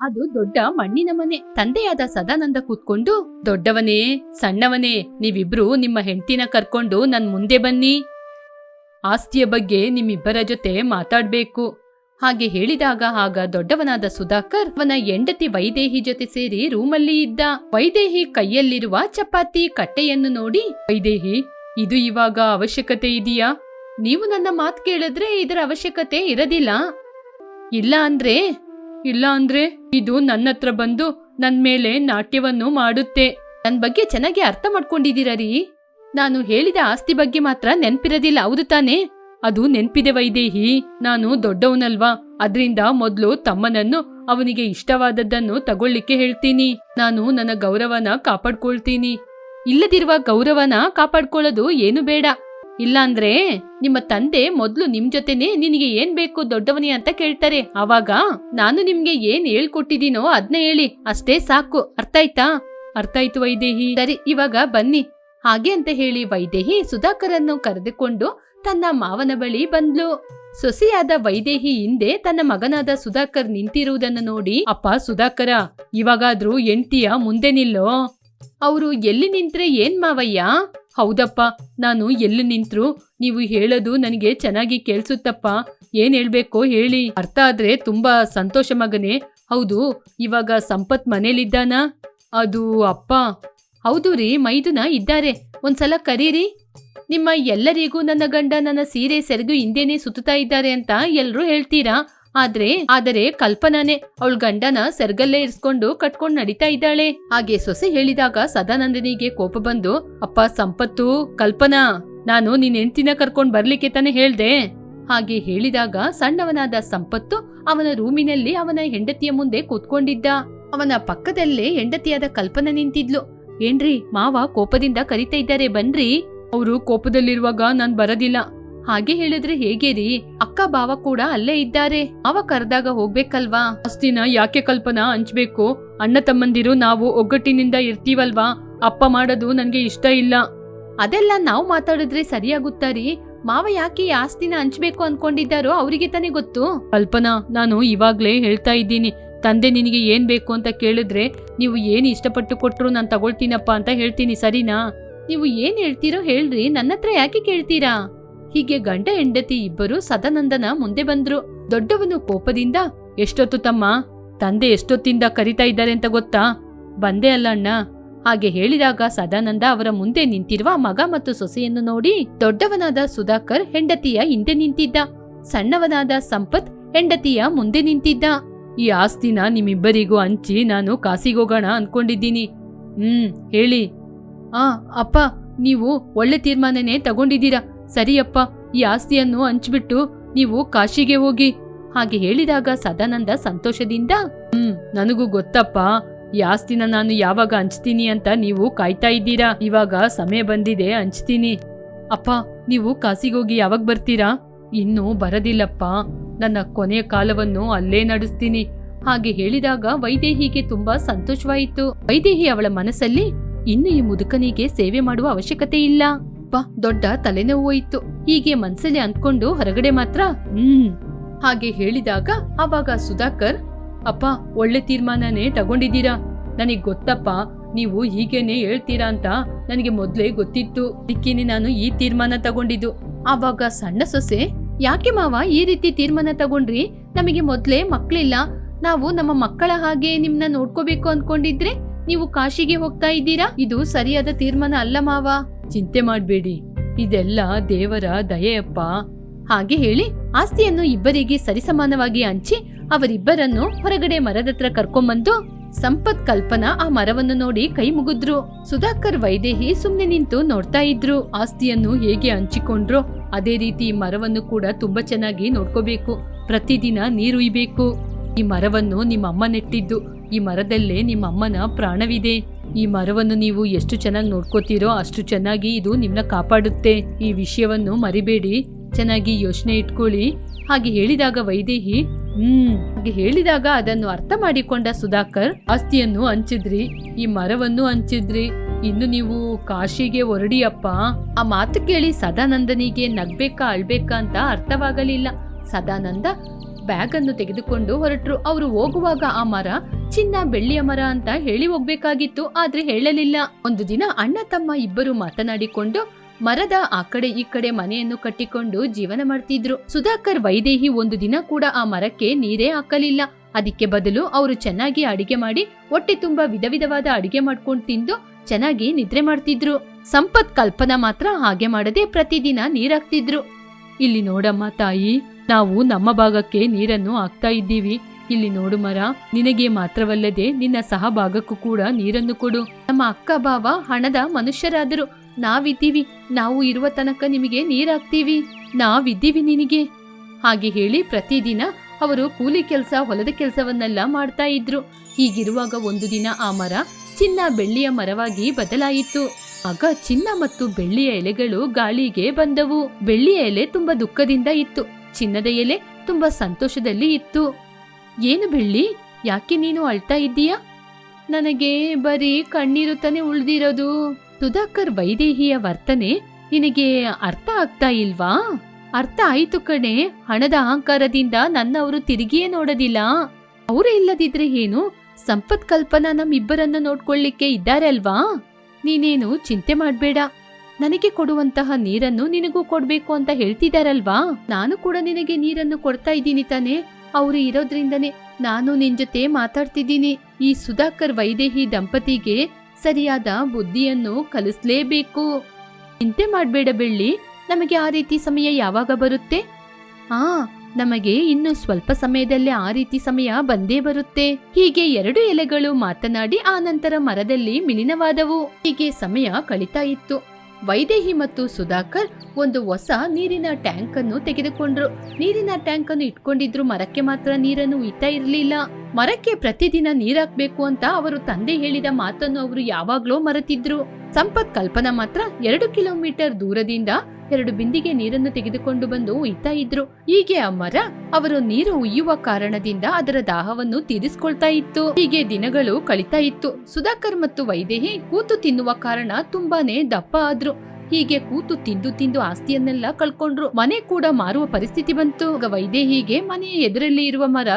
ಅದು ದೊಡ್ಡ ಮಣ್ಣಿನ ಮನೆ. ತಂದೆಯಾದ ಸದಾನಂದ ಕೂತ್ಕೊಂಡು, ದೊಡ್ಡವನೇ ಸಣ್ಣವನೇ, ನೀವಿಬ್ರು ನಿಮ್ಮ ಹೆಂಡತಿನ ಕರ್ಕೊಂಡು ನನ್ ಮುಂದೆ ಬನ್ನಿ, ಆಸ್ತಿಯ ಬಗ್ಗೆ ನಿಮ್ಮಿಬ್ಬರ ಜೊತೆ ಮಾತಾಡ್ಬೇಕು. ಹಾಗೆ ಹೇಳಿದಾಗ ಆಗ ದೊಡ್ಡವನಾದ ಸುಧಾಕರ್ ಅವನ ಹೆಂಡತಿ ವೈದೇಹಿ ಜೊತೆ ಸೇರಿ ರೂಮಲ್ಲಿ ಇದ್ದ. ವೈದೇಹಿ ಕೈಯಲ್ಲಿರುವ ಚಪಾತಿ ಕಟ್ಟೆಯನ್ನು ನೋಡಿ, ವೈದೇಹಿ, ಇದು ಇವಾಗ ಅವಶ್ಯಕತೆ ಇದೆಯಾ? ನೀವು ನನ್ನ ಮಾತು ಕೇಳಿದ್ರೆ ಇದರ ಅವಶ್ಯಕತೆ ಇರೋದಿಲ್ಲ. ಇಲ್ಲ ಅಂದ್ರೆ ಇದು ನನ್ನ ಹತ್ರ ಬಂದು ನನ್ ಮೇಲೆ ನಾಟ್ಯವನ್ನು ಮಾಡುತ್ತೆ. ನನ್ ಬಗ್ಗೆ ಚೆನ್ನಾಗಿ ಅರ್ಥ ಮಾಡ್ಕೊಂಡಿದ್ದೀರಾ ರೀ? ನಾನು ಹೇಳಿದ ಆಸ್ತಿ ಬಗ್ಗೆ ಮಾತ್ರ ನೆನ್ಪಿರೋದಿಲ್ಲ, ಹೌದು ತಾನೇ? ಅದು ನೆನ್ಪಿದೆ ವೈದೇಹಿ, ನಾನು ದೊಡ್ಡವನಲ್ವಾ, ಅದ್ರಿಂದ ಮೊದ್ಲು ತಮ್ಮನನ್ನು ಅವನಿಗೆ ಇಷ್ಟವಾದದ್ದನ್ನು ತಗೊಳ್ಳಿಕ್ಕೆ ಹೇಳ್ತೀನಿ. ನಾನು ನನ್ನ ಗೌರವನ ಕಾಪಾಡ್ಕೊಳ್ತೀನಿ. ಇಲ್ಲದಿರುವ ಗೌರವನ ಕಾಪಾಡ್ಕೊಳ್ಳೋದು ಏನು ಬೇಡ. ಇಲ್ಲಾಂದ್ರೆ ನಿಮ್ಮ ತಂದೆ ಮೊದ್ಲು ನಿಮ್ ಜೊತೆನೆ ನಿನಗೆ ಏನ್ ಬೇಕು ದೊಡ್ಡವನೇ ಅಂತ ಕೇಳ್ತಾರೆ. ಆವಾಗ ನಾನು ನಿಮ್ಗೆ ಏನ್ ಹೇಳ್ಕೊಟ್ಟಿದ್ದೀನೋ ಅದ್ನ ಹೇಳಿ, ಅಷ್ಟೇ ಸಾಕು. ಅರ್ಥ ಆಯ್ತಾ? ಅರ್ಥ ಆಯ್ತು ವೈದೇಹಿ. ಸರಿ, ಇವಾಗ ಬನ್ನಿ. ಹಾಗೆ ಅಂತ ಹೇಳಿ ವೈದೇಹಿ ಸುಧಾಕರನ್ನು ಕರೆದುಕೊಂಡು ತನ್ನ ಮಾವನ ಬಳಿ ಬಂದ್ಲು. ಸೊಸೆಯಾದ ವೈದೇಹಿ ಹಿಂದೆ ತನ್ನ ಮಗನಾದ ಸುಧಾಕರ್ ನಿಂತಿರುವುದನ್ನು ನೋಡಿ, ಅಪ್ಪ ಸುಧಾಕರ, ಇವಾಗಾದ್ರೂ ಹೆಂಡ್ತಿಯ ಮುಂದೆ ನಿಲ್ಲೋ. ಅವರು ಎಲ್ಲಿ ನಿಂತ್ರೆ ಏನ್ ಮಾವಯ್ಯ? ಹೌದಪ್ಪ, ನಾನು ಎಲ್ಲಿ ನಿಂತ್ರು ನೀವು ಹೇಳೋದು ನನಗೆ ಚೆನ್ನಾಗಿ ಕೇಳಿಸುತ್ತಪ್ಪ. ಏನ್ ಹೇಳ್ಬೇಕೋ ಹೇಳಿ. ಅರ್ಥ ಆದ್ರೆ ತುಂಬಾ ಸಂತೋಷ ಮಗನೇ. ಹೌದು, ಇವಾಗ ಸಂಪತ್ ಮನೇಲಿದ್ದಾನ? ಅದು ಅಪ್ಪ. ಹೌದು ರೀ, ಮೈದುನ ಇದ್ದಾರೆ. ಒಂದ್ಸಲ ಕರೀರಿ. ನಿಮ್ಮ ಎಲ್ಲರಿಗೂ ನನ್ನ ಗಂಡ ನನ್ನ ಸೀರೆ ಸೆರಗು ಹಿಂದೆನೆ ಸುತ್ತಾ ಇದ್ದಾರೆ ಅಂತ ಎಲ್ರೂ ಹೇಳ್ತೀರಾ. ಆದರೆ ಕಲ್ಪನಾನೇ ಅವಳ ಗಂಡನ ಸೆರಗಲ್ಲೇ ಇರಿಸ್ಕೊಂಡು ಕಟ್ಕೊಂಡು ನಡೀತಾ ಇದ್ದಾಳೆ. ಹಾಗೆ ಸೊಸೆ ಹೇಳಿದಾಗ ಸದಾನಂದನಿಗೆ ಕೋಪ ಬಂದು, ಅಪ್ಪ ಸಂಪತ್ತು, ಕಲ್ಪನಾ, ನಾನು ನಿನ್ ಹೆಂಡ್ತಿನ ಕರ್ಕೊಂಡ್ ಬರ್ಲಿಕ್ಕೆ ತಾನೆ ಹೇಳ್ದೆ. ಹಾಗೆ ಹೇಳಿದಾಗ ಸಣ್ಣವನಾದ ಸಂಪತ್ತು ಅವನ ರೂಮಿನಲ್ಲಿ ಅವನ ಹೆಂಡತಿಯ ಮುಂದೆ ಕೂತ್ಕೊಂಡಿದ್ದ. ಅವನ ಪಕ್ಕದಲ್ಲೇ ಹೆಂಡತಿಯಾದ ಕಲ್ಪನಾ ನಿಂತಿದ್ಲು. ಏನ್ರಿ ಮಾವ ಕೋಪದಿಂದ ಕರಿತಾ ಇದ್ದಾರೆ, ಬನ್ರಿ. ಅವರು ಕೋಪದಲ್ಲಿರುವಾಗ ನಾನ್ ಬರೋದಿಲ್ಲ. ಹಾಗೆ ಹೇಳಿದ್ರೆ ಹೇಗೆ ರೀ? ಅಕ್ಕ ಬಾವ ಕೂಡ ಅಲ್ಲೇ ಇದ್ದಾರೆ. ಮಾವ ಕರೆದಾಗ ಹೋಗ್ಬೇಕಲ್ವಾ? ಆಸ್ತಿನ ಯಾಕೆ ಕಲ್ಪನಾ ಹಂಚ್ಬೇಕು? ಅಣ್ಣ ತಮ್ಮಂದಿರು ನಾವು ಒಗ್ಗಟ್ಟಿನಿಂದ ಇರ್ತೀವಲ್ವಾ? ಅಪ್ಪ ಮಾಡೋದು ನನ್ಗೆ ಇಷ್ಟ ಇಲ್ಲ. ಅದೆಲ್ಲ ನಾವು ಮಾತಾಡಿದ್ರೆ ಸರಿಯಾಗುತ್ತಾರಿ. ಮಾವ ಯಾಕೆ ಈ ಆಸ್ತಿನ ಹಂಚ್ಬೇಕು ಅನ್ಕೊಂಡಿದ್ದಾರೋ ಅವರಿಗೆ ತಾನೇ ಗೊತ್ತು. ಕಲ್ಪನಾ, ನಾನು ಇವಾಗ್ಲೇ ಹೇಳ್ತಾ ಇದ್ದೀನಿ, ತಂದೆ ನಿನಗೆ ಏನ್ ಬೇಕು ಅಂತ ಕೇಳಿದ್ರೆ ನೀವು ಏನ್ ಇಷ್ಟಪಟ್ಟು ಕೊಟ್ರು ನಾನು ತಗೊಳ್ತೀನಪ್ಪ ಅಂತ ಹೇಳ್ತೀನಿ, ಸರಿನಾ? ನೀವು ಏನ್ ಹೇಳ್ತೀರೋ ಹೇಳ್ರಿ, ನನ್ನ ಹತ್ರ ಯಾಕೆ ಕೇಳ್ತೀರಾ? ಹೀಗೆ ಗಂಡ ಹೆಂಡತಿ ಇಬ್ಬರು ಸದಾನಂದನ ಮುಂದೆ ಬಂದ್ರು. ದೊಡ್ಡವನು ಕೋಪದಿಂದ, ಎಷ್ಟೊತ್ತು ತಮ್ಮ? ತಂದೆ ಎಷ್ಟೊತ್ತಿಂದ ಕರಿತಾ ಇದ್ದಾರೆ ಅಂತ ಗೊತ್ತಾ? ಬಂದೆ ಅಲ್ಲ ಅಣ್ಣ. ಹಾಗೆ ಹೇಳಿದಾಗ ಸದಾನಂದ ಅವರ ಮುಂದೆ ನಿಂತಿರುವ ಮಗ ಮತ್ತು ಸೊಸೆಯನ್ನು ನೋಡಿ, ದೊಡ್ಡವನಾದ ಸುಧಾಕರ್ ಹೆಂಡತಿಯ ಹಿಂದೆ ನಿಂತಿದ್ದ. ಸಣ್ಣವನಾದ ಸಂಪತ್ ಹೆಂಡತಿಯ ಮುಂದೆ ನಿಂತಿದ್ದ. ಈ ಆಸ್ತಿನ ನಿಮ್ಮಿಬ್ಬರಿಗೂ ಹಂಚಿ ನಾನು ಕಾಸಿಗೋಗೋಣ ಅನ್ಕೊಂಡಿದ್ದೀನಿ. ಹೇಳಿ. ಅಪ್ಪ, ನೀವು ಒಳ್ಳೆ ತೀರ್ಮಾನನೇ ತಗೊಂಡಿದ್ದೀರಾ. ಸರಿಯಪ್ಪ, ಈ ಆಸ್ತಿಯನ್ನು ಹಂಚ್ಬಿಟ್ಟು ನೀವು ಕಾಶಿಗೆ ಹೋಗಿ. ಹಾಗೆ ಹೇಳಿದಾಗ ಸದಾನಂದ ಸಂತೋಷದಿಂದ, ನನಗೂ ಗೊತ್ತಪ್ಪ, ಈ ಆಸ್ತಿನ ನಾನು ಯಾವಾಗ ಹಂಚ್ತೀನಿ ಅಂತ ನೀವು ಕಾಯ್ತಾ ಇದ್ದೀರಾ. ಇವಾಗ ಸಮಯ ಬಂದಿದೆ, ಹಂಚ್ತೀನಿ. ಅಪ್ಪ, ನೀವು ಕಾಸಿಗೋಗಿ ಯಾವಾಗ ಬರ್ತೀರಾ? ಇನ್ನೂ ಬರದಿಲ್ಲಪ್ಪ, ನನ್ನ ಕೊನೆಯ ಕಾಲವನ್ನು ಅಲ್ಲೇ ನಡೆಸ್ತೀನಿ. ಹಾಗೆ ಹೇಳಿದಾಗ ವೈದೇಹಿಗೆ ತುಂಬಾ ಸಂತೋಷವಾಯಿತು. ವೈದೇಹಿ ಅವಳ ಮನಸ್ಸಲ್ಲಿ, ಇನ್ನು ಈ ಮುದುಕನಿಗೆ ಸೇವೆ ಮಾಡುವ ಅವಶ್ಯಕತೆ ಇಲ್ಲ. ದೊಡ್ಡ ತಲೆನೋವು ಹೋಯಿತು. ಹೀಗೆ ಮನ್ಸಲ್ಲಿ ಅಂದ್ಕೊಂಡು ಹೊರಗಡೆ ಮಾತ್ರ ಹಾಗೆ ಹೇಳಿದಾಗ ಆವಾಗ ಸುಧಾಕರ್, ಅಪ್ಪ, ಒಳ್ಳೆ ತೀರ್ಮಾನನೇ ತಗೊಂಡಿದ್ದೀರಾ. ನನಗ್ ಗೊತ್ತಪ್ಪ, ನೀವು ಹೀಗೇನೆ ಹೇಳ್ತೀರಾ ಅಂತ ನನಗೆ ಮೊದ್ಲೇ ಗೊತ್ತಿತ್ತು. ಅದಕ್ಕೇನೆ ನಾನು ಈ ತೀರ್ಮಾನ ತಗೊಂಡಿದ್ದು. ಆವಾಗ ಸಣ್ಣ ಸೊಸೆ, ಯಾಕೆ ಮಾವ ಈ ರೀತಿ ತೀರ್ಮಾನ ತಗೊಂಡ್ರಿ? ನಮಗೆ ಮೊದ್ಲೇ ಮಕ್ಳಿಲ್ಲ. ನಾವು ನಮ್ಮ ಮಕ್ಕಳ ಹಾಗೆ ನಿಮ್ನ ನೋಡ್ಕೋಬೇಕು ಅನ್ಕೊಂಡಿದ್ರೆ ನೀವು ಕಾಶಿಗೆ ಹೋಗ್ತಾ ಇದ್ದೀರಾ. ಇದು ಸರಿಯಾದ ತೀರ್ಮಾನ ಅಲ್ಲ ಮಾವ. ಚಿಂತೆ ಮಾಡ್ಬೇಡಿ, ಇದೆಲ್ಲ ದೇವರ ದಯೆಯಪ್ಪ. ಹಾಗೆ ಹೇಳಿ ಆಸ್ತಿಯನ್ನು ಇಬ್ಬರಿಗೆ ಸರಿಸಮಾನವಾಗಿ ಹಂಚಿ ಅವರಿಬ್ಬರನ್ನು ಹೊರಗಡೆ ಮರದತ್ರ ಕರ್ಕೊಂಬಂದು ಸಂಪತ್ ಕಲ್ಪನಾ ಆ ಮರವನ್ನು ನೋಡಿ ಕೈ ಮುಗಿದ್ರು. ಸುಧಾಕರ್ ವೈದೇಹಿ ಸುಮ್ನೆ ನಿಂತು ನೋಡ್ತಾ ಇದ್ರು. ಆಸ್ತಿಯನ್ನು ಹೇಗೆ ಹಂಚಿಕೊಂಡ್ರೋ ಅದೇ ರೀತಿ ಮರವನ್ನು ಕೂಡ ತುಂಬಾ ಚೆನ್ನಾಗಿ ನೋಡ್ಕೋಬೇಕು. ಪ್ರತಿದಿನ ನೀರು ಉಯ್ಬೇಕು. ಈ ಮರವನ್ನು ನಿಮ್ಮ ಅಮ್ಮ ನೆಟ್ಟಿದ್ದು. ಈ ಮರದಲ್ಲೇ ನಿಮ್ಮ ಅಮ್ಮನ ಪ್ರಾಣವಿದೆ. ಈ ಮರವನ್ನು ನೀವು ಎಷ್ಟು ಚೆನ್ನಾಗಿ ನೋಡ್ಕೋತೀರೋ ಅಷ್ಟು ಚೆನ್ನಾಗಿ ಇದು ನಿಮ್ನ ಕಾಪಾಡುತ್ತೆ. ಈ ವಿಷಯವನ್ನು ಮರಿಬೇಡಿ, ಚೆನ್ನಾಗಿ ಯೋಚನೆ ಇಟ್ಕೊಳ್ಳಿ. ಹಾಗೆ ಹೇಳಿದಾಗ ವೈದೇಹಿ ಹಾಗೆ ಹೇಳಿದಾಗ ಅದನ್ನು ಅರ್ಥ ಮಾಡಿಕೊಂಡ ಸುಧಾಕರ್, ಆಸ್ತಿಯನ್ನು ಹಂಚಿದ್ರಿ, ಈ ಮರವನ್ನು ಹಂಚಿದ್ರಿ, ಇನ್ನು ನೀವು ಕಾಶಿಗೆ ಹೊರಡಿಯಪ್ಪ. ಆ ಮಾತು ಕೇಳಿ ಸದಾನಂದನಿಗೆ ನಗ್ಬೇಕಾ ಅಳ್ಬೇಕಾ ಅಂತ ಅರ್ಥವಾಗಲಿಲ್ಲ. ಸದಾನಂದ ಬ್ಯಾಗ್ ಅನ್ನು ತೆಗೆದುಕೊಂಡು ಹೊರಟ್ರು. ಅವರು ಹೋಗುವಾಗ ಆ ಮರ ಚಿನ್ನ ಬೆಳ್ಳಿಯ ಮರ ಅಂತ ಹೇಳಿ ಹೋಗ್ಬೇಕಾಗಿತ್ತು, ಆದ್ರೆ ಹೇಳಲಿಲ್ಲ. ಒಂದು ದಿನ ಅಣ್ಣ ತಮ್ಮ ಇಬ್ಬರು ಮಾತನಾಡಿಕೊಂಡು ಮರದ ಆ ಕಡೆ ಈ ಕಡೆ ಮನೆಯನ್ನು ಕಟ್ಟಿಕೊಂಡು ಜೀವನ ಮಾಡ್ತಿದ್ರು. ಸುಧಾಕರ್ ವೈದೇಹಿ ಒಂದು ದಿನ ಕೂಡ ಆ ಮರಕ್ಕೆ ನೀರೇ ಹಾಕಲಿಲ್ಲ. ಅದಕ್ಕೆ ಬದಲು ಅವರು ಚೆನ್ನಾಗಿ ಅಡಿಗೆ ಮಾಡಿ ಹೊಟ್ಟೆ ತುಂಬಾ ವಿಧ ವಿಧವಾದ ಅಡಿಗೆ ಮಾಡ್ಕೊಂಡು ತಿಂದು ಚೆನ್ನಾಗಿ ನಿದ್ರೆ ಮಾಡ್ತಿದ್ರು. ಸಂಪತ್ ಕಲ್ಪನಾ ಮಾತ್ರ ಹಾಗೆ ಮಾಡದೆ ಪ್ರತಿದಿನ ನೀರಾಕ್ತಿದ್ರು. ಇಲ್ಲಿ ನೋಡಮ್ಮ ತಾಯಿ, ನಾವು ನಮ್ಮ ಭಾಗಕ್ಕೆ ನೀರನ್ನು ಹಾಕ್ತಾ ಇದ್ದೀವಿ. ಇಲ್ಲಿ ನೋಡು ಮರ, ನಿನಗೆ ಮಾತ್ರವಲ್ಲದೆ ನಿನ್ನ ಸಹ ಭಾಗಕ್ಕೂ ಕೂಡ ನೀರನ್ನು ಕೊಡು. ನಮ್ಮ ಅಕ್ಕ ಬಾವ ಹಣದ ಮನುಷ್ಯರಾದರು, ನಾವಿದ್ದೀವಿ, ನಾವು ಇರುವ ತನಕ ನಿಮಗೆ ನೀರಾಕ್ತೀವಿ, ನಾವಿದ್ದೀವಿ ನಿನಗೆ. ಹಾಗೆ ಹೇಳಿ ಪ್ರತಿದಿನ ಅವರು ಕೂಲಿ ಕೆಲಸ, ಹೊಲದ ಕೆಲಸವನ್ನೆಲ್ಲ ಮಾಡ್ತಾ ಇದ್ರು. ಹೀಗಿರುವಾಗ ಒಂದು ದಿನ ಆ ಮರ ಚಿನ್ನ ಬೆಳ್ಳಿಯ ಮರವಾಗಿ ಬದಲಾಯಿತು. ಆಗ ಚಿನ್ನ ಮತ್ತು ಬೆಳ್ಳಿಯ ಎಲೆಗಳು ಗಾಳಿಗೆ ಬಂದವು. ಬೆಳ್ಳಿಯ ಎಲೆ ತುಂಬಾ ದುಃಖದಿಂದ ಇತ್ತು, ಚಿನ್ನದ ಎಲೆ ತುಂಬಾ ಸಂತೋಷದಲ್ಲಿ ಇತ್ತು. ಏನು ಬೆಳ್ಳಿ, ಯಾಕೆ ನೀನು ಅಳ್ತಾ ಇದ್ದೀಯಾ? ನನಗೆ ಬರೀ ಕಣ್ಣೀರು ತಾನೆ ಉಳ್ದಿರೋದು. ಸುಧಾಕರ್ ವೈದೇಹಿಯ ವರ್ತನೆ ನಿನಗೆ ಅರ್ಥ ಆಗ್ತಾ ಇಲ್ವಾ? ಅರ್ಥ ಆಯ್ತು ಕಣೆ, ಹಣದ ಅಹಂಕಾರದಿಂದ ನನ್ನವರು ತಿರುಗಿಯೇ ನೋಡೋದಿಲ್ಲ. ಅವರೇ ಇಲ್ಲದಿದ್ರೆ ಏನು, ಸಂಪತ್ ಕಲ್ಪನಾ ನಮ್ಮಿಬ್ಬರನ್ನ ನೋಡ್ಕೊಳ್ಳಿಕ್ಕೆ ಇದ್ದಾರೆ ಅಲ್ವಾ? ನೀನೇನು ಚಿಂತೆ ಮಾಡ್ಬೇಡ, ನನಗೆ ಕೊಡುವಂತಹ ನೀರನ್ನು ನಿನಗೂ ಕೊಡ್ಬೇಕು ಅಂತ ಹೇಳ್ತಿದಾರಲ್ವಾ? ನಾನು ಕೂಡ ನಿನಗೆ ನೀರನ್ನು ಕೊಡ್ತಾ ಇದ್ದೀನಿ ತಾನೆ. ಅವರು ಇರೋದ್ರಿಂದನೇ ನಾನು ನಿನ್ ಜೊತೆ ಮಾತಾಡ್ತಿದ್ದೀನಿ. ಈ ಸುಧಾಕರ್ ವೈದೇಹಿ ದಂಪತಿಗೆ ಸರಿಯಾದ ಬುದ್ಧಿಯನ್ನು ಕಲಿಸ್ಲೇಬೇಕು. ಚಿಂತೆ ಮಾಡ್ಬೇಡ ಬೆಳ್ಳಿ, ನಮಗೆ ಆ ರೀತಿ ಸಮಯ ಯಾವಾಗ ಬರುತ್ತೆ? ನಮಗೆ ಇನ್ನು ಸ್ವಲ್ಪ ಸಮಯದಲ್ಲೇ ಆ ರೀತಿ ಸಮಯ ಬಂದೇ ಬರುತ್ತೆ. ಹೀಗೆ ಎರಡು ಎಲೆಗಳು ಮಾತನಾಡಿ ಆ ನಂತರ ಮರದಲ್ಲಿ ಮಿಲಿನವಾದವು. ಹೀಗೆ ಸಮಯ ಕಳೀತಾ ಇತ್ತು. ವೈದೇಹಿ ಮತ್ತು ಸುಧಾಕರ್ ಒಂದು ಹೊಸ ನೀರಿನ ಟ್ಯಾಂಕ್ ಅನ್ನು ತೆಗೆದುಕೊಂಡ್ರು. ನೀರಿನ ಟ್ಯಾಂಕ್ ಅನ್ನು ಇಟ್ಕೊಂಡಿದ್ರು, ಮರಕ್ಕೆ ಮಾತ್ರ ನೀರನ್ನು ಉಯ್ತಾ ಇರಲಿಲ್ಲ. ಮರಕ್ಕೆ ಪ್ರತಿದಿನ ನೀರಾಕ್ಬೇಕು ಅಂತ ಅವರು ತಂದೆ ಹೇಳಿದ ಮಾತನ್ನು ಅವರು ಯಾವಾಗ್ಲೂ ಮರೆತಿದ್ರು. ಸಂಪತ್ ಕಲ್ಪನಾ ಮಾತ್ರ 2 ಕಿಲೋಮೀಟರ್ ದೂರದಿಂದ 2 ಬಿಂದಿಗೆ ನೀರನ್ನು ತೆಗೆದುಕೊಂಡು ಬಂದು ಉಯ್ತಾ ಇದ್ರು. ಹೀಗೆ ಆ ಮರ ಅವರು ನೀರು ಉಯ್ಯುವ ಕಾರಣದಿಂದ ಅದರ ದಾಹವನ್ನು ತೀರಿಸ್ಕೊಳ್ತಾ ಇತ್ತು. ಹೀಗೆ ದಿನಗಳು ಕಳೀತಾ ಇತ್ತು. ಸುಧಾಕರ್ ಮತ್ತು ವೈದೇಹಿ ಕೂತು ತಿನ್ನುವ ಕಾರಣ ತುಂಬಾನೇ ದಪ್ಪ ಆದ್ರು. ಹೀಗೆ ಕೂತು ತಿಂದು ತಿಂದು ಆಸ್ತಿಯನ್ನೆಲ್ಲ ಕಳ್ಕೊಂಡ್ರು. ಮನೆ ಕೂಡ ಮಾರುವ ಪರಿಸ್ಥಿತಿ ಬಂತು. ವೈದೇಹಿಗೆ ಮನೆಯ ಎದುರಲ್ಲಿ ಇರುವ ಮರ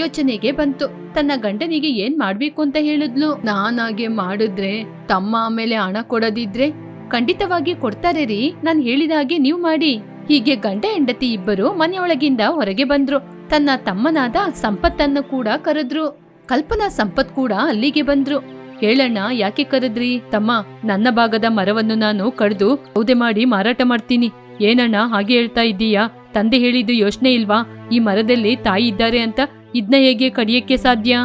ಯೋಚನೆಗೆ ಬಂತು. ತನ್ನ ಗಂಡನಿಗೆ ಏನ್ ಮಾಡ್ಬೇಕು ಅಂತ ಹೇಳಿದ್ಲು. ನಾನಾಗೆ ಮಾಡಿದ್ರೆ ತಮ್ಮ ಆಮೇಲೆ ಹಣ ಕೊಡದಿದ್ರೆ ಖಂಡಿತವಾಗಿ ಕೊಡ್ತಾರೆ ರೀ, ನಾನ್ ಹೇಳಿದ ಹಾಗೆ ನೀವ್ ಮಾಡಿ. ಹೀಗೆ ಗಂಡ ಹೆಂಡತಿ ಇಬ್ಬರು ಮನೆಯೊಳಗಿಂದ ಹೊರಗೆ ಬಂದ್ರು. ತನ್ನ ತಮ್ಮನಾದ ಸಂಪತ್ತನ್ನು ಕೂಡ ಕರೆದ್ರು. ಕಲ್ಪನಾ ಸಂಪತ್ ಕೂಡ ಅಲ್ಲಿಗೆ ಬಂದ್ರು. ಹೇಳಣ್ಣ, ಯಾಕೆ ಕರೆದ್ರಿ? ತಮ್ಮ, ನನ್ನ ಭಾಗದ ಮರವನ್ನು ನಾನು ಕಡ್ದು ಸೌದೆ ಮಾಡಿ ಮಾರಾಟ ಮಾಡ್ತೀನಿ. ಏನಣ್ಣ ಹಾಗೆ ಹೇಳ್ತಾ ಇದ್ದೀಯಾ? ತಂದೆ ಹೇಳಿದ್ದು ಯೋಚನೆ ಇಲ್ವಾ? ಈ ಮರದಲ್ಲಿ ತಾಯಿ ಇದ್ದಾರೆ ಅಂತ ಇದ್ನ ಹೇಗೆ ಕಡಿಯಕ್ಕೆ ಸಾಧ್ಯ?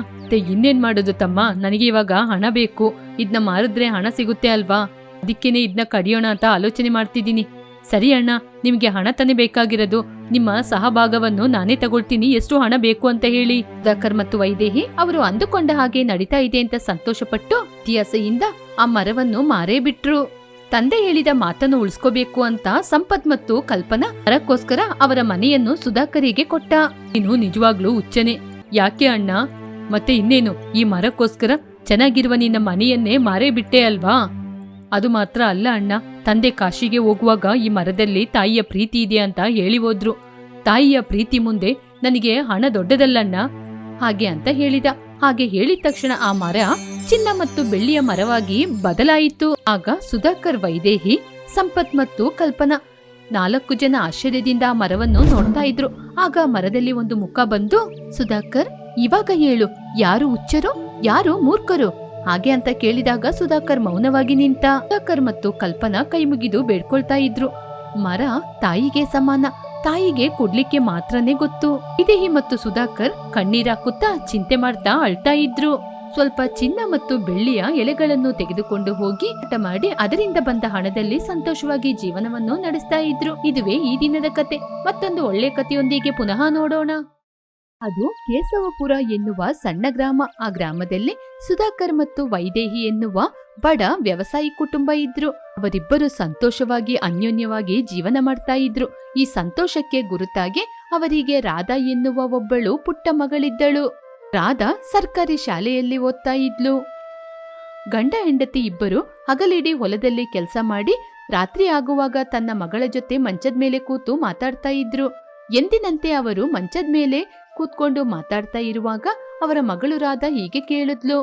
ಇನ್ನೇನ್ ಮಾಡೋದು ತಮ್ಮ, ನನಗೆ ಇವಾಗ ಹಣ ಬೇಕು. ಇದ್ನ ಮಾರಿದ್ರೆ ಹಣ ಸಿಗುತ್ತೆ ಅಲ್ವಾ? ಅದಕ್ಕೇನೆ ಇದ್ನ ಕಡಿಯೋಣ ಅಂತ ಆಲೋಚನೆ ಮಾಡ್ತಿದ್ದೀನಿ. ಸರಿ ಅಣ್ಣ, ನಿಮ್ಗೆ ಹಣ ತಾನೇ ಬೇಕಾಗಿರೋದು, ನಿಮ್ಮ ಸಹಭಾಗವನ್ನು ನಾನೇ ತಗೊಳ್ತೀನಿ, ಎಷ್ಟು ಹಣ ಬೇಕು ಅಂತ ಹೇಳಿ. ಸುಧಾಕರ್ ಮತ್ತು ವೈದೇಹಿ ಅವರು ಅಂದುಕೊಂಡ ಹಾಗೆ ನಡೀತಾ ಇದೆ ಅಂತ ಸಂತೋಷಪಟ್ಟು ಇತಿಹಾಸದಿಂದ ಆ ಮರವನ್ನು ಮಾರೇ ಬಿಟ್ರು. ತಂದೆ ಹೇಳಿದ ಮಾತನ್ನು ಉಳಿಸ್ಕೋಬೇಕು ಅಂತ ಸಂಪತ್ ಮತ್ತು ಕಲ್ಪನಾ ಮರಕ್ಕೋಸ್ಕರ ಅವರ ಮನೆಯನ್ನು ಸುಧಾಕರಿಗೆ ಕೊಟ್ಟ. ನೀನು ನಿಜವಾಗ್ಲೂ ಹುಚ್ಚನೆ. ಯಾಕೆ ಅಣ್ಣ? ಮತ್ತೆ ಇನ್ನೇನು, ಈ ಮರಕ್ಕೋಸ್ಕರ ಚೆನ್ನಾಗಿರುವ ನಿನ್ನ ಮನೆಯನ್ನೇ ಮಾರೇ ಬಿಟ್ಟೆ ಅಲ್ವಾ? ಅದು ಮಾತ್ರ ಅಲ್ಲ ಅಣ್ಣ, ತಂದೆ ಕಾಶಿಗೆ ಹೋಗುವಾಗ ಈ ಮರದಲ್ಲಿ ತಾಯಿಯ ಪ್ರೀತಿ ಇದೆ ಅಂತ ಹೇಳಿ ಹೋದ್ರು. ತಾಯಿಯ ಪ್ರೀತಿ ಮುಂದೆ ನನಗೆ ಹಣ ದೊಡ್ಡದಲ್ಲಣ್ಣ, ಹಾಗೆ ಅಂತ ಹೇಳಿದ. ಹಾಗೆ ಹೇಳಿದ ತಕ್ಷಣ ಆ ಮರ ಚಿನ್ನ ಮತ್ತು ಬೆಳ್ಳಿಯ ಮರವಾಗಿ ಬದಲಾಯಿತು. ಆಗ ಸುಧಾಕರ್ ವೈದೇಹಿ, ಸಂಪತ್ ಮತ್ತು ಕಲ್ಪನಾ 4 ಜನ ಆಶ್ಚರ್ಯದಿಂದ ಆ ಮರವನ್ನು ನೋಡ್ತಾ ಇದ್ರು. ಆಗ ಮರದಲ್ಲಿ ಒಂದು ಮುಖ ಬಂದು, ಸುಧಾಕರ್, ಇವಾಗ ಹೇಳು, ಯಾರು ಹುಚ್ಚರು, ಯಾರು ಮೂರ್ಖರು? ಹಾಗೆ ಅಂತ ಕೇಳಿದಾಗ ಸುಧಾಕರ್ ಮೌನವಾಗಿ ನಿಂತ. ಸುಧಾಕರ್ ಮತ್ತು ಕಲ್ಪನಾ ಕೈ ಮುಗಿದು ಬೇಡ್ಕೊಳ್ತಾ ಇದ್ರು. ಮರ ತಾಯಿಗೆ ಸಮಾನ, ತಾಯಿಗೆ ಕೊಡ್ಲಿಕ್ಕೆ ಮಾತ್ರನೇ ಗೊತ್ತು. ವೈದೇಹಿ ಮತ್ತು ಸುಧಾಕರ್ ಕಣ್ಣೀರಾಕುತ್ತಾ ಚಿಂತೆ ಮಾಡ್ತಾ ಅಳ್ತಾ ಇದ್ರು. ಸ್ವಲ್ಪ ಚಿನ್ನ ಮತ್ತು ಬೆಳ್ಳಿಯ ಎಲೆಗಳನ್ನು ತೆಗೆದುಕೊಂಡು ಹೋಗಿ ಊಟ ಮಾಡಿ ಅದರಿಂದ ಬಂದ ಹಣದಲ್ಲಿ ಸಂತೋಷವಾಗಿ ಜೀವನವನ್ನು ನಡೆಸ್ತಾ ಇದ್ರು. ಇದುವೇ ಈ ದಿನದ ಕತೆ. ಮತ್ತೊಂದು ಒಳ್ಳೆ ಕಥೆಯೊಂದಿಗೆ ಪುನಃ ನೋಡೋಣ. ಅದು ಕೇಶವಪುರ ಎನ್ನುವ ಸಣ್ಣ ಗ್ರಾಮ. ಆ ಗ್ರಾಮದಲ್ಲಿ ಸುಧಾಕರ್ ಮತ್ತು ವೈದೇಹಿ ಎನ್ನುವ ಬಡ ವ್ಯವಸಾಯಿ ಕುಟುಂಬ ಇದ್ರು. ಅವರಿಬ್ಬರು ಸಂತೋಷವಾಗಿ ಅನ್ಯೋನ್ಯವಾಗಿ ಜೀವನ ಮಾಡ್ತಾ ಇದ್ರು. ಈ ಸಂತೋಷಕ್ಕೆ ಗುರುತಾಗಿ ಅವರಿಗೆ ರಾಧಾ ಎನ್ನುವ ಒಬ್ಬಳು ಪುಟ್ಟ ಮಗಳಿದ್ದಳು. ರಾಧಾ ಸರ್ಕಾರಿ ಶಾಲೆಯಲ್ಲಿ ಓದ್ತಾ ಇದ್ಲು. ಗಂಡ ಹೆಂಡತಿ ಇಬ್ಬರು ಹಗಲಿಡೀ ಹೊಲದಲ್ಲಿ ಕೆಲಸ ಮಾಡಿ ರಾತ್ರಿ ಆಗುವಾಗ ತನ್ನ ಮಗಳ ಜೊತೆ ಮಂಚದ ಮೇಲೆ ಕೂತು ಮಾತಾಡ್ತಾ ಇದ್ರು. ಎಂದಿನಂತೆ ಅವರು ಮಂಚದ ಮೇಲೆ ಕೂತ್ಕೊಂಡು ಮಾತಾಡ್ತಾ ಇರುವಾಗ ಅವರ ಮಗಳು ರಾಧಾ ಹೀಗೆ ಕೇಳಿದ್ಲು.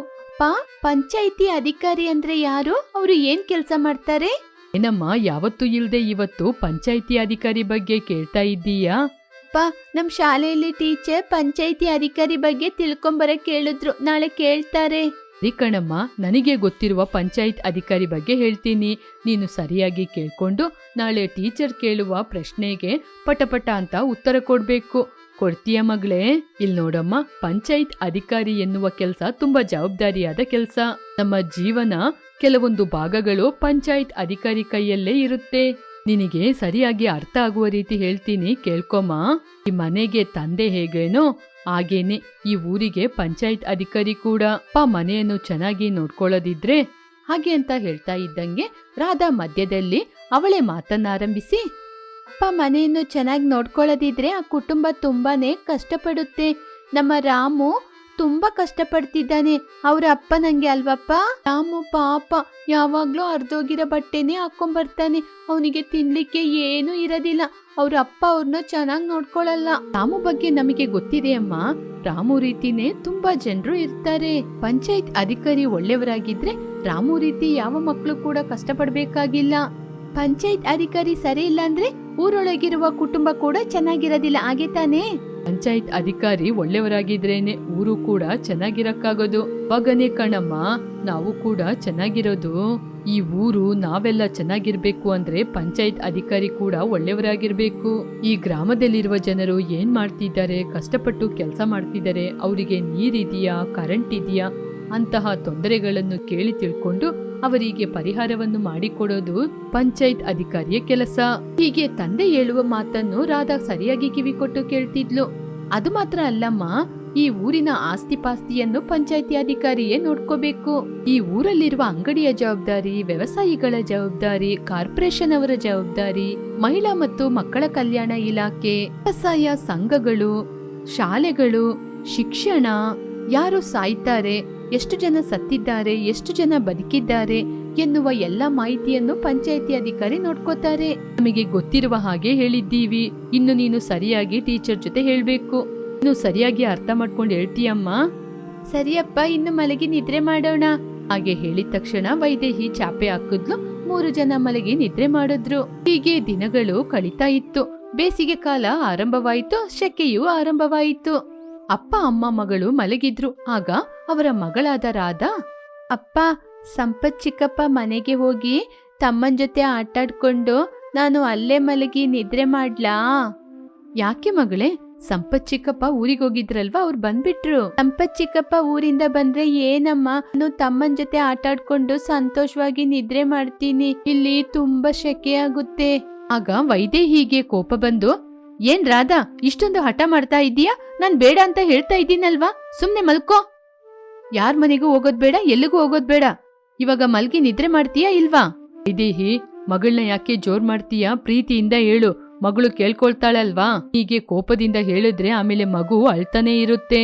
ಪಂಚಾಯಿತಿ ಅಧಿಕಾರಿ ಅಂದ್ರೆ ಯಾರು? ಅವರು ಏನ್ ಕೆಲ್ಸ ಮಾಡ್ತಾರೆ? ಏನಮ್ಮ, ಯಾವತ್ತೂ ಇಲ್ದೆ ಇವತ್ತು ಪಂಚಾಯಿತಿ ಅಧಿಕಾರಿ ಬಗ್ಗೆ ಕೇಳ್ತಾ ಇದ್ದೀಯಾ? ನಮ್ ಶಾಲೆಯಲ್ಲಿ ಟೀಚರ್ ಪಂಚಾಯಿತಿ ಅಧಿಕಾರಿ ಬಗ್ಗೆ ತಿಳ್ಕೊಂಬರಕ್ ಕೇಳಿದ್ರು, ನಾಳೆ ಕೇಳ್ತಾರೆ. ಕಣಮ್ಮ, ನನಗೆ ಗೊತ್ತಿರುವ ಪಂಚಾಯತ್ ಅಧಿಕಾರಿ ಬಗ್ಗೆ ಹೇಳ್ತೀನಿ. ನೀನು ಸರಿಯಾಗಿ ಕೇಳ್ಕೊಂಡು ನಾಳೆ ಟೀಚರ್ ಕೇಳುವ ಪ್ರಶ್ನೆಗೆ ಪಟಪಟ ಅಂತ ಉತ್ತರ ಕೊಡ್ಬೇಕು. ಕೊಡ್ತೀಯ ಮಗಳೇ? ಇಲ್ಲಿ ನೋಡಮ್ಮ, ಪಂಚಾಯತ್ ಅಧಿಕಾರಿ ಎನ್ನುವ ಕೆಲಸ ತುಂಬಾ ಜವಾಬ್ದಾರಿಯಾದ ಕೆಲಸ. ನಮ್ಮ ಜೀವನ ಕೆಲವೊಂದು ಭಾಗಗಳು ಪಂಚಾಯತ್ ಅಧಿಕಾರಿ ಕೈಯಲ್ಲೇ ಇರುತ್ತೆ. ನಿನಗೆ ಸರಿಯಾಗಿ ಅರ್ಥ ಆಗುವ ರೀತಿ ಹೇಳ್ತೀನಿ, ಕೇಳ್ಕೊಮ್ಮ. ಈ ಮನೆಗೆ ತಂದೆ ಹೇಗೇನೋ ಹಾಗೇನೆ ಈ ಊರಿಗೆ ಪಂಚಾಯತ್ ಅಧಿಕಾರಿ ಕೂಡ. ಮನೆಯನ್ನು ಚೆನ್ನಾಗಿ ನೋಡ್ಕೊಳ್ಳೋದಿದ್ರೆ ಹಾಗೆ ಅಂತ ಹೇಳ್ತಾ ಇದ್ದಂಗೆ ರಾಧಾ ಮಧ್ಯದಲ್ಲಿ ಅವಳೇ ಮಾತನ್ನಾರಂಭಿಸಿ, ಮನೆಯನ್ನು ಚೆನ್ನಾಗಿ ನೋಡ್ಕೊಳ್ಳೋದಿದ್ರೆ ಆ ಕುಟುಂಬ ತುಂಬಾನೇ ಕಷ್ಟಪಡುತ್ತೆ. ನಮ್ಮ ರಾಮು ತುಂಬಾ ಕಷ್ಟಪಡ್ತಿದ್ದಾನೆ. ಅವ್ರ ಅಪ್ಪ ನಂಗೆ ಅಲ್ವಪ್ಪ? ರಾಮು ಪಾಪ ಯಾವಾಗ್ಲೂ ಅರ್ಧೋಗಿರೋ ಬಟ್ಟೆನೇ ಹಾಕೊಂಡ್ಬರ್ತಾನೆ. ಅವನಿಗೆ ತಿನ್ಲಿಕ್ಕೆ ಏನೂ ಇರೋದಿಲ್ಲ. ಅವ್ರ ಅಪ್ಪ ಅವ್ರನ್ನ ಚೆನ್ನಾಗಿ ನೋಡ್ಕೊಳಲ್ಲ. ರಾಮು ಬಗ್ಗೆ ನಮಗೆ ಗೊತ್ತಿದೆ ಅಮ್ಮ. ರಾಮು ರೀತಿನೇ ತುಂಬಾ ಜನರು ಇರ್ತಾರೆ. ಪಂಚಾಯತ್ ಅಧಿಕಾರಿ ಒಳ್ಳೆಯವರಾಗಿದ್ರೆ ರಾಮು ರೀತಿ ಯಾವ ಮಕ್ಕಳು ಕೂಡ ಕಷ್ಟಪಡ್ಬೇಕಾಗಿಲ್ಲ. ಪಂಚಾಯತ್ ಅಧಿಕಾರಿ ಸರಿ ಇಲ್ಲ ಅಂದ್ರೆ ಊರೊಳಗಿರುವ ಕುಟುಂಬ ಕೂಡ ಚೆನ್ನಾಗಿರೋದಿಲ್ಲ, ಹಾಗೆ ತಾನೇ? ಪಂಚಾಯತ್ ಅಧಿಕಾರಿ ಒಳ್ಳೆಯವರಾಗಿದ್ರೇನೆ ಊರು ಕೂಡ ಚೆನ್ನಾಗಿರಕ್ಕಾಗೋದು. ಅವಾಗನೇ ಕಣಮ್ಮ ನಾವು ಕೂಡ ಚೆನ್ನಾಗಿರೋದು. ಈ ಊರು ನಾವೆಲ್ಲ ಚೆನ್ನಾಗಿರ್ಬೇಕು ಅಂದ್ರೆ ಪಂಚಾಯತ್ ಅಧಿಕಾರಿ ಕೂಡ ಒಳ್ಳೆಯವರಾಗಿರ್ಬೇಕು. ಈ ಗ್ರಾಮದಲ್ಲಿರುವ ಜನರು ಏನ್ ಮಾಡ್ತಿದ್ದಾರೆ, ಕಷ್ಟಪಟ್ಟು ಕೆಲಸ ಮಾಡ್ತಿದ್ದಾರೆ, ಅವರಿಗೆ ನೀರಿದೆಯಾ, ಕರೆಂಟ್ ಇದೆಯಾ ಅಂತಹ ತೊಂದರೆಗಳನ್ನು ಕೇಳಿ ತಿಳ್ಕೊಂಡು ಅವರಿಗೆ ಪರಿಹಾರವನ್ನು ಮಾಡಿಕೊಡೋದು ಪಂಚಾಯತ್ ಅಧಿಕಾರಿಯ ಕೆಲಸ. ಹೀಗೆ ತಂದೆ ಹೇಳುವ ಮಾತನ್ನು ರಾಧಾ ಸರಿಯಾಗಿ ಕಿವಿಕೊಟ್ಟು ಕೇಳ್ತಿದ್ಲು. ಅದು ಮಾತ್ರ ಅಲ್ಲಮ್ಮ, ಈ ಊರಿನ ಆಸ್ತಿ ಪಾಸ್ತಿಯನ್ನು ಪಂಚಾಯತಿ ಅಧಿಕಾರಿಯೇ ನೋಡ್ಕೋಬೇಕು. ಈ ಊರಲ್ಲಿರುವ ಅಂಗಡಿಯ ಜವಾಬ್ದಾರಿ, ವ್ಯವಸಾಯಿಗಳ ಜವಾಬ್ದಾರಿ, ಕಾರ್ಪೊರೇಷನ್ ಅವರ ಜವಾಬ್ದಾರಿ, ಮಹಿಳಾ ಮತ್ತು ಮಕ್ಕಳ ಕಲ್ಯಾಣ ಇಲಾಖೆ, ವ್ಯವಸಾಯ ಸಂಘಗಳು, ಶಾಲೆಗಳು, ಶಿಕ್ಷಣ, ಯಾರು ಸಾಯ್ತಾರೆ, ಎಷ್ಟು ಜನ ಸತ್ತಿದ್ದಾರೆ, ಎಷ್ಟು ಜನ ಬದುಕಿದ್ದಾರೆ ಎನ್ನುವ ಎಲ್ಲ ಮಾಹಿತಿಯನ್ನು ಪಂಚಾಯತಿ ಅಧಿಕಾರಿ ನೋಡ್ಕೋತಾರೆ. ನಮಗೆ ಗೊತ್ತಿರುವ ಹಾಗೆ ಹೇಳಿದ್ದೀವಿ. ಇನ್ನು ನೀನು ಸರಿಯಾಗಿ ಟೀಚರ್ ಜೊತೆ ಹೇಳ್ಬೇಕು. ಇನ್ನು ಸರಿಯಾಗಿ ಅರ್ಥ ಮಾಡ್ಕೊಂಡು ಹೇಳ್ತೀಯಮ್ಮ? ಸರಿಯಪ್ಪ, ಇನ್ನು ಮಲಗಿ ನಿದ್ರೆ ಮಾಡೋಣ. ಹಾಗೆ ಹೇಳಿದ ತಕ್ಷಣ ವೈದೇಹಿ ಚಾಪೆ ಹಾಕಿದ್ಲು. 3 ಜನ ಮಲಗಿ ನಿದ್ರೆ ಮಾಡಿದ್ರು. ಹೀಗೆ ದಿನಗಳು ಕಳೀತಾ ಇತ್ತು. ಬೇಸಿಗೆ ಕಾಲ ಆರಂಭವಾಯಿತು, ಶೆಕೆಯೂ ಆರಂಭವಾಯಿತು. ಅಪ್ಪ ಅಮ್ಮ ಮಗಳು ಮಲಗಿದ್ರು. ಆಗ ಅವರ ಮಗಳಾದ ರಾಧಾ, ಅಪ್ಪ, ಸಂಪತ್ ಚಿಕ್ಕಪ್ಪ ಮನೆಗೆ ಹೋಗಿ ತಮ್ಮನ ಜೊತೆ ಆಟಾಡ್ಕೊಂಡು ನಾನು ಅಲ್ಲೇ ಮಲಗಿ ನಿದ್ರೆ ಮಾಡ್ಲಾ? ಯಾಕೆ ಮಗಳೇ? ಸಂಪತ್ ಚಿಕ್ಕಪ್ಪ ಊರಿಗೆ ಹೋಗಿದ್ರಲ್ವಾ, ಅವ್ರು ಬಂದ್ಬಿಟ್ರು. ಸಂಪತ್ ಚಿಕ್ಕಪ್ಪ ಊರಿಂದ ಬಂದ್ರೆ ಏನಮ್ಮ, ನಾನು ತಮ್ಮನ ಜೊತೆ ಆಟಾಡ್ಕೊಂಡು ಸಂತೋಷವಾಗಿ ನಿದ್ರೆ ಮಾಡ್ತೀನಿ. ಇಲ್ಲಿ ತುಂಬಾ ಶೆಕೆ ಆಗುತ್ತೆ. ಆಗ ವೈದೇಹಿಗೆ ಕೋಪ ಬಂದು, ಏನ್ ರಾಧಾ, ಇಷ್ಟೊಂದು ಹಠ ಮಾಡ್ತಾ ಇದ್ದೀಯಾ? ನಾನ್ ಬೇಡ ಅಂತ ಹೇಳ್ತಾ ಇದ್ದೀನಲ್ವಾ, ಸುಮ್ನೆ ಮಲ್ಕೋ. ಯಾರ್ ಮನೆಗೂ ಹೋಗೋದ್ ಬೇಡ, ಎಲ್ಲಿಗೂ ಹೋಗೋದ್ ಬೇಡ. ಇವಾಗ ಮಲ್ಗಿ ನಿದ್ರೆ ಮಾಡ್ತೀಯಾ ಇಲ್ವಾ? ವೈದೇಹಿ, ಮಗಳನ್ನ ಯಾಕೆ ಜೋರ್ ಮಾಡ್ತೀಯಾ? ಪ್ರೀತಿಯಿಂದ ಹೇಳು, ಮಗಳು ಕೇಳ್ಕೊಳ್ತಾಳಲ್ವಾ. ಹೀಗೆ ಕೋಪದಿಂದ ಹೇಳಿದ್ರೆ ಆಮೇಲೆ ಮಗು ಅಳ್ತಾನೆ ಇರುತ್ತೆ.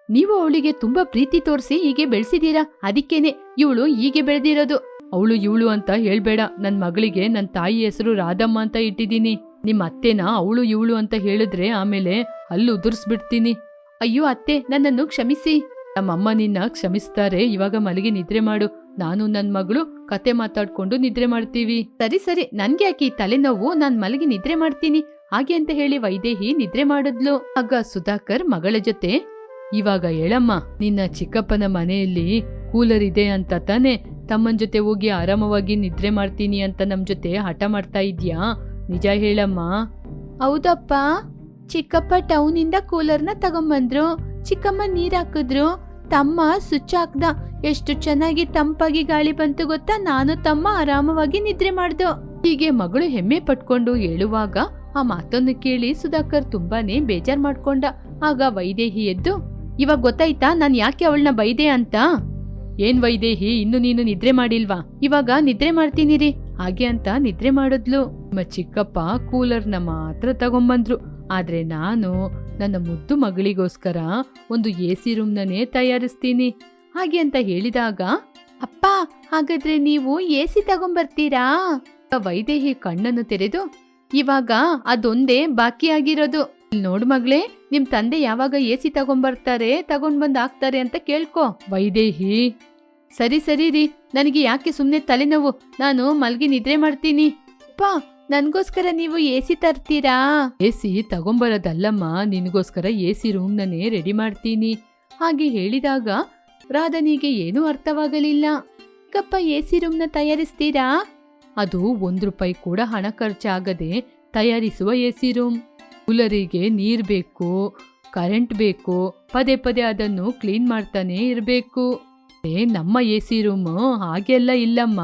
ನೀವು ಅವಳಿಗೆ ತುಂಬಾ ಪ್ರೀತಿ ತೋರಿಸಿ ಹೀಗೆ ಬೆಳೆಸಿದೀರಾ, ಅದಕ್ಕೇನೆ ಇವಳು ಹೀಗೆ ಬೆಳೆದಿರೋದು. ಅವಳು ಇವಳು ಅಂತ ಹೇಳ್ಬೇಡ. ನನ್ ಮಗಳಿಗೆ ನನ್ ತಾಯಿ ಹೆಸರು ರಾಧಮ್ಮ ಅಂತ ಇಟ್ಟಿದ್ದೀನಿ. ನಿಮ್ ಅತ್ತೆನ ಅವಳು ಇವಳು ಅಂತ ಹೇಳಿದ್ರೆ ಆಮೇಲೆ ಅಲ್ಲಿ ಉದುರ್ಸ್ಬಿಡ್ತೀನಿ. ಅಯ್ಯೋ ಅತ್ತೆ, ನನ್ನನ್ನು ಕ್ಷಮಿಸಿ. ನಮ್ಮಮ್ಮ ನಿನ್ನ ಕ್ಷಮಿಸ್ತಾರೆ. ಇವಾಗ ಮಲಗಿ ನಿದ್ರೆ ಮಾಡು. ನಾನು ನನ್ ಮಗಳು ಕತೆ ಮಾತಾಡ್ಕೊಂಡು ನಿದ್ರೆ ಮಾಡ್ತೀವಿ. ಸರಿ ಸರಿ, ನನ್ಗೆ ಯಾಕೆ ಈ ತಲೆನೋವು, ನಾನ್ ಮಲಗಿ ನಿದ್ರೆ ಮಾಡ್ತೀನಿ. ಹಾಗೆ ಅಂತ ಹೇಳಿ ವೈದೇಹಿ ನಿದ್ರೆ ಮಾಡಿದ್ಲು. ಆಗ ಸುಧಾಕರ್ ಮಗಳ ಜೊತೆ, ಇವಾಗ ಹೇಳಮ್ಮ, ನಿನ್ನ ಚಿಕ್ಕಪ್ಪನ ಮನೆಯಲ್ಲಿ ಕೂಲರ್ ಇದೆ ಅಂತ ತಾನೆ ತಮ್ಮನ್ ಜೊತೆ ಹೋಗಿ ಆರಾಮವಾಗಿ ನಿದ್ರೆ ಮಾಡ್ತೀನಿ ಅಂತ ನಮ್ ಜೊತೆ ಹಠ ಮಾಡ್ತಾ ಇದ್ಯಾ? ನಿಜ ಹೇಳಮ್ಮ. ಹೌದಪ್ಪ, ಚಿಕ್ಕಪ್ಪ ಟೌನಿಂದ ಕೂಲರ್ನ ತಗೊಂಬಂದ್ರು. ಚಿಕ್ಕಮ್ಮ ನೀರ್ ಹಾಕಿದ್ರು. ತಮ್ಮ ಸ್ವಿಚ್ ಹಾಕ್ದ. ಎಷ್ಟು ಚೆನ್ನಾಗಿ ತಂಪಾಗಿ ಗಾಳಿ ಬಂತು ಗೊತ್ತಾ? ನಾನು ತಮ್ಮ ಆರಾಮವಾಗಿ ನಿದ್ರೆ ಮಾಡ್ದು. ಹೀಗೆ ಮಗಳು ಹೆಮ್ಮೆ ಪಟ್ಕೊಂಡು ಹೇಳುವಾಗ ಆ ಮಾತನ್ನು ಕೇಳಿ ಸುಧಾಕರ್ ತುಂಬಾನೇ ಬೇಜಾರ್ ಮಾಡ್ಕೊಂಡ. ಆಗ ವೈದೇಹಿ ಎದ್ದು, ಇವಾಗ ಗೊತ್ತಾಯ್ತಾ ನಾನ್ ಯಾಕೆ ಅವಳನ್ನ ಬೈದೆ ಅಂತ? ಏನ್ ವೈದೇಹಿ, ಇನ್ನು ನೀನು ನಿದ್ರೆ ಮಾಡಿಲ್ವಾ? ಇವಾಗ ನಿದ್ರೆ ಮಾಡ್ತೀನಿರಿ. ಹಾಗೆ ಅಂತ ನಿದ್ರೆ ಮಾಡಿದ್ಲು. ನಿಮ್ಮ ಚಿಕ್ಕಪ್ಪ ಕೂಲರ್ನ ಮಾತ್ರ ತಗೊಂಬಂದ್ರು. ಆದ್ರೆ ನಾನು ನನ್ನ ಮುದ್ದು ಮಗಳಿಗೋಸ್ಕರ ಒಂದು AC ರೂಮ್ನೇ ತಯಾರಿಸ್ತೀನಿ. ಹಾಗೆ ಅಂತ ಹೇಳಿದಾಗ, ಅಪ್ಪ ಹಾಗಾದ್ರೆ ನೀವು AC ತಗೊಂಬರ್ತೀರಾ? ವೈದೇಹಿ ಕಣ್ಣನ್ನು ತೆರೆದು, ಇವಾಗ ಅದೊಂದೇ ಬಾಕಿ ಆಗಿರೋದು. ನೋಡು ಮಗಳೇ, ನಿಮ್ ತಂದೆ ಯಾವಾಗ ಎಸಿ ತಗೊಂಡ್ಬರ್ತಾರೆ ತಗೊಂಡ್ ಬಂದ್ ಹಾಕ್ತಾರೆ ಅಂತ ಕೇಳ್ಕೊ. ವೈದೇಹಿ, ಸರಿ ಸರಿ ರೀ, ನನಗೆ ಯಾಕೆ ಸುಮ್ನೆ ತಲೆನೋವು, ನಾನು ಮಲ್ಗಿ ನಿದ್ರೆ ಮಾಡ್ತೀನಿ. ಅಪ್ಪ, ನನ್ಗೋಸ್ಕರ ನೀವು ಎಸಿ ತರ್ತೀರಾ? ಎಸಿ ತಗೊಂಬರೋದಲ್ಲಮ್ಮ, ನಿನಗೋಸ್ಕರ ಎಸಿ ರೂಮ್ನೇ ರೆಡಿ ಮಾಡ್ತೀನಿ. ಹಾಗೆ ಹೇಳಿದಾಗ ರಾಧನಿಗೆ ಏನೂ ಅರ್ಥವಾಗಲಿಲ್ಲ. ಕಪ್ಪ ಎಸಿ ರೂಮ್ನ ತಯಾರಿಸ್ತೀರಾ? ಅದು ₹1 ಕೂಡ ಹಣ ಖರ್ಚಾಗದೆ ತಯಾರಿಸುವ ಎಸಿ ರೂಮ್. ಕೂಲರಿಗೆ ನೀರ್ ಬೇಕು, ಕರೆಂಟ್ ಬೇಕು, ಪದೇ ಪದೇ ಅದನ್ನು ಕ್ಲೀನ್ ಮಾಡ್ತಾನೆ ಇರಬೇಕು. ನಮ್ಮ ಎಸಿ ರೂಮ್ ಹಾಗೆಲ್ಲ ಇಲ್ಲಮ್ಮ.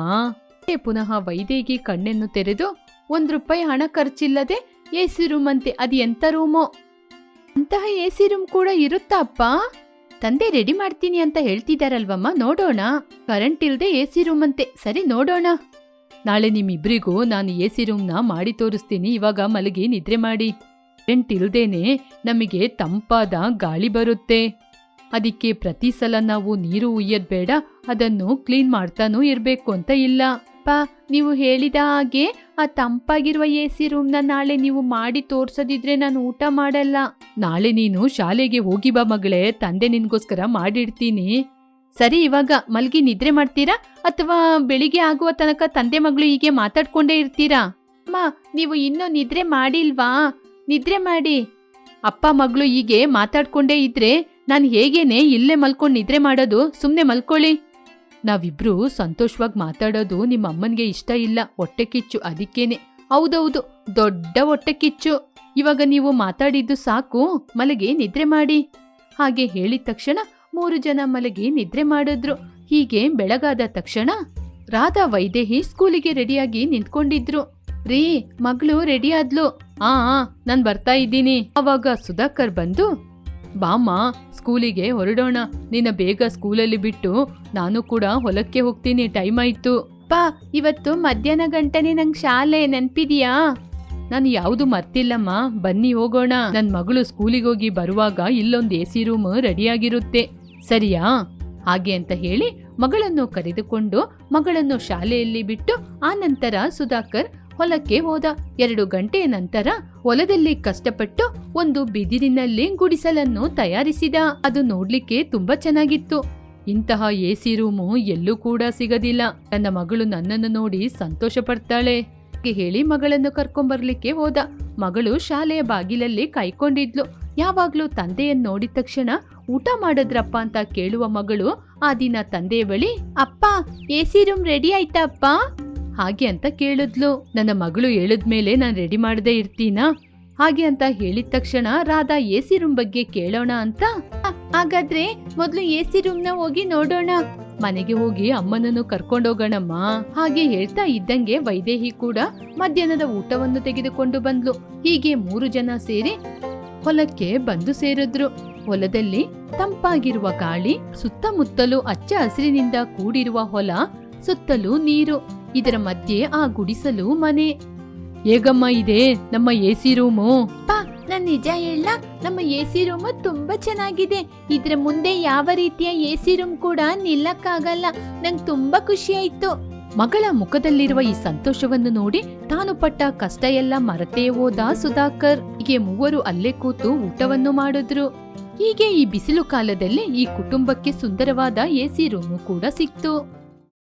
ಪುನಃ ವೈದೇಹಿ ಕಣ್ಣನ್ನು ತೆರೆದು ₹1 ಹಣ ಖರ್ಚಿಲ್ಲದೆ ಎಸಿ ರೂಮ್ ಅಂತೆ, ಅದು ಎಂತ ರೂಮೋ? ಅಂತಹ ಎಸಿ ರೂಮ್ ಕೂಡ ಇರುತ್ತಾ ಅಪ್ಪ? ತಂದೆ ರೆಡಿ ಮಾಡ್ತೀನಿ ಅಂತ ಹೇಳ್ತಿದಾರಲ್ವಮ್ಮ, ನೋಡೋಣ. ಕರೆಂಟ್ ಇಲ್ದೆ ಎಸಿ ರೂಮ್ ಅಂತೆ, ಸರಿ ನೋಡೋಣ. ನಾಳೆ ನಿಮ್ಮಿಬ್ರಿಗೂ ನಾನು ಎಸಿ ರೂಮ್ನ ಮಾಡಿ ತೋರಿಸ್ತೀನಿ. ಇವಾಗ ಮಲಗಿ ನಿದ್ರೆ ಮಾಡಿ. ಕರೆಂಟ್ ಇಲ್ದೇನೆ ನಮಗೆ ತಂಪಾದ ಗಾಳಿ ಬರುತ್ತೆ. ಅದಕ್ಕೆ ಪ್ರತಿ ಸಲ ನಾವು ನೀರು ಉಯ್ಯದ್ ಬೇಡ, ಅದನ್ನು ಕ್ಲೀನ್ ಮಾಡ್ತಾನೂ ಇರ್ಬೇಕು ಅಂತ ಇಲ್ಲ. ಅಪ್ಪ, ನೀವು ಹೇಳಿದ ಹಾಗೆ ಆ ತಂಪಾಗಿರುವ ಎಸಿ ರೂಮ್ನ ನಾಳೆ ನೀವು ಮಾಡಿ ತೋರ್ಸದಿದ್ರೆ ನಾನು ಊಟ ಮಾಡಲ್ಲ. ನಾಳೆ ನೀನು ಶಾಲೆಗೆ ಹೋಗಿ ಬಾ ಮಗಳೇ, ತಂದೆ ನಿನ್ಗೋಸ್ಕರ ಮಾಡಿಡ್ತೀನಿ. ಸರಿ, ಇವಾಗ ಮಲ್ಗಿ ನಿದ್ರೆ ಮಾಡ್ತೀರಾ ಅಥವಾ ಬೆಳಿಗ್ಗೆ ಆಗುವ ತನಕ ತಂದೆ ಮಗಳು ಹೀಗೆ ಮಾತಾಡ್ಕೊಂಡೇ ಇರ್ತೀರಾ? ಅಮ್ಮ, ನೀವು ಇನ್ನೂ ನಿದ್ರೆ ಮಾಡಿಲ್ವಾ? ನಿದ್ರೆ ಮಾಡಿ. ಅಪ್ಪ ಮಗಳು ಹೀಗೆ ಮಾತಾಡ್ಕೊಂಡೇ ಇದ್ರೆ ನಾನು ಹೇಗೇನೆ ಇಲ್ಲೇ ಮಲ್ಕೊಂಡು ನಿದ್ರೆ ಮಾಡೋದು? ಸುಮ್ನೆ ಮಲ್ಕೊಳ್ಳಿ. ನಾವಿಬ್ರು ಸಂತೋಷವಾಗಿ ಮಾತಾಡೋದು ನಿಮ್ಮ ಅಮ್ಮನ್ಗೆ ಇಷ್ಟ ಇಲ್ಲ, ಹೊಟ್ಟೆ ಕಿಚ್ಚು, ಅದಕ್ಕೇನೆ. ಹೌದೌದು, ದೊಡ್ಡ ಹೊಟ್ಟೆ ಕಿಚ್ಚು. ಇವಾಗ ನೀವು ಮಾತಾಡಿದ್ದು ಸಾಕು, ಮಲಗಿ ನಿದ್ರೆ ಮಾಡಿ. ಹಾಗೆ ಹೇಳಿದ ತಕ್ಷಣ 3 ಜನ ಮಲಗಿ ನಿದ್ರೆ ಮಾಡಿದ್ರು. ಹೀಗೆ ಬೆಳಗಾದ ತಕ್ಷಣ ರಾಧಾ ವೈದೇಹಿ ಸ್ಕೂಲಿಗೆ ರೆಡಿಯಾಗಿ ನಿಂತ್ಕೊಂಡಿದ್ರು. ರೀ, ಮಗಳು ರೆಡಿ ಆದ್ಲು. ನಾನ್ ಬರ್ತಾ ಇದ್ದೀನಿ. ಅವಾಗ ಸುಧಾಕರ್ ಬಂದು, ಬಾಮ್ಮ ಸ್ಕೂಲಿಗೆ ಹೊರಡೋಣ, ನಿನ್ನ ಬೇಗ ಸ್ಕೂಲಲ್ಲಿ ಬಿಟ್ಟು ನಾನು ಕೂಡ ಹೊಲಕ್ಕೆ ಹೋಗ್ತೀನಿ, ಟೈಮ್ ಆಯ್ತು. ಪಾ, ಇವತ್ತು ಮಧ್ಯಾಹ್ನ ಗಂಟನೆ ನಂಗೆ ಶಾಲೆ, ನೆನ್ಪಿದ್ಯಾ? ನಾನು ಯಾವುದು ಮರ್ತಿಲ್ಲಮ್ಮ, ಬನ್ನಿ ಹೋಗೋಣ. ನನ್ ಮಗಳು ಸ್ಕೂಲಿಗೆ ಹೋಗಿ ಬರುವಾಗ ಇಲ್ಲೊಂದು ಎಸಿ ರೂಮ್ ರೆಡಿಯಾಗಿರುತ್ತೆ, ಸರಿಯಾ? ಹಾಗೆ ಅಂತ ಹೇಳಿ ಮಗಳನ್ನು ಕರೆದುಕೊಂಡು ಮಗಳನ್ನು ಶಾಲೆಯಲ್ಲಿ ಬಿಟ್ಟು ಆ ನಂತರ ಸುಧಾಕರ್ ಹೊಲಕ್ಕೆ ಹೋದ. 2 ಗಂಟೆಯ ನಂತರ ಹೊಲದಲ್ಲಿ ಕಷ್ಟಪಟ್ಟು ಒಂದು ಬಿದಿರಿನಲ್ಲಿ ಗುಡಿಸಲನ್ನು ತಯಾರಿಸಿದ. ಅದು ನೋಡ್ಲಿಕ್ಕೆ ತುಂಬಾ ಚೆನ್ನಾಗಿತ್ತು. ಇಂತಹ ಎಸಿ ರೂಮು ಎಲ್ಲೂ ಕೂಡ ಸಿಗದಿಲ್ಲ. ನನ್ನ ಮಗಳು ನನ್ನನ್ನು ನೋಡಿ ಸಂತೋಷ ಪಡ್ತಾಳೆ ಹೇಳಿ ಮಗಳನ್ನು ಕರ್ಕೊಂಬರ್ಲಿಕ್ಕೆ ಹೋದ. ಮಗಳು ಶಾಲೆಯ ಬಾಗಿಲಲ್ಲಿ ಕಾಯ್ಕೊಂಡಿದ್ಲು. ಯಾವಾಗ್ಲೂ ತಂದೆಯನ್ನು ನೋಡಿದ ತಕ್ಷಣ ಊಟ ಮಾಡಿದ್ರಪ್ಪ ಅಂತ ಕೇಳುವ ಮಗಳು ಆ ದಿನ ತಂದೆಯ ಬಳಿ, ಅಪ್ಪ ಎಸಿ ರೂಮ್ ರೆಡಿ ಆಯ್ತಾ ಅಪ್ಪ? ಹಾಗೆ ಅಂತ ಕೇಳಿದ್ಲು. ನನ್ನ ಮಗಳು ಹೇಳಿದ್ಮೇಲೆ ನಾನು ರೆಡಿ ಮಾಡದೇ ಇರ್ತೀನಾ? ಹಾಗೆ ಅಂತ ಹೇಳಿದ ತಕ್ಷಣ ರಾಧಾ ಎಸಿ ರೂಮ್ ಬಗ್ಗೆ ಕೇಳೋಣ ಅಂತ, ಹಾಗಾದ್ರೆ ಮೊದ್ಲು ಎಸಿ ರೂಮ್ನ ಹೋಗಿ ನೋಡೋಣ, ಮನೆಗೆ ಹೋಗಿ ಅಮ್ಮನನ್ನು ಕರ್ಕೊಂಡೋಗೋಣಮ್ಮ. ಹಾಗೆ ಹೇಳ್ತಾ ಇದ್ದಂಗೆ ವೈದೇಹಿ ಕೂಡ ಮಧ್ಯಾಹ್ನದ ಊಟವನ್ನು ತೆಗೆದುಕೊಂಡು ಬಂದ್ಲು. ಹೀಗೆ 3 ಜನ ಸೇರಿ ಹೊಲಕ್ಕೆ ಬಂದು ಸೇರಿದ್ರು. ಹೊಲದಲ್ಲಿ ತಂಪಾಗಿರುವ ಗಾಳಿ, ಸುತ್ತಮುತ್ತಲೂ ಹಚ್ಚ ಹಸಿರಿನಿಂದ ಕೂಡಿರುವ ಹೊಲ, ಸುತ್ತಲೂ ನೀರು, ಇದರ ಮಧ್ಯೆ ಆ ಗುಡಿಸಲು ಮನೆ. ಹೇಗಮ್ಮ ಇದೆ ನಮ್ಮ ಎಸಿ ರೂಮು? ನಾನ್ ನಿಜ ಹೇಳ, ನಮ್ಮ ಎಸಿ ರೂಮ್ ತುಂಬಾ ಚೆನ್ನಾಗಿದೆ. ಇದ್ರ ಮುಂದೆ ಯಾವ ರೀತಿಯ ಎಸಿ ರೂಮ್ ಕೂಡ ನಿಲ್ಲಕ್ಕಾಗಲ್ಲ. ನಂಗೆ ತುಂಬಾ ಖುಷಿ ಆಯ್ತು. ಮಗಳ ಮುಖದಲ್ಲಿರುವ ಈ ಸಂತೋಷವನ್ನು ನೋಡಿ ತಾನು ಪಟ್ಟ ಕಷ್ಟ ಎಲ್ಲ ಮರೆತೇ ಹೋದ ಸುಧಾಕರ್. ಹೀಗೆ 3 ಅಲ್ಲೇ ಕೂತು ಊಟವನ್ನು ಮಾಡಿದ್ರು. ಹೀಗೆ ಈ ಬಿಸಿಲು ಕಾಲದಲ್ಲಿ ಈ ಕುಟುಂಬಕ್ಕೆ ಸುಂದರವಾದ ಎಸಿ ರೂಮು ಕೂಡ ಸಿಕ್ತು.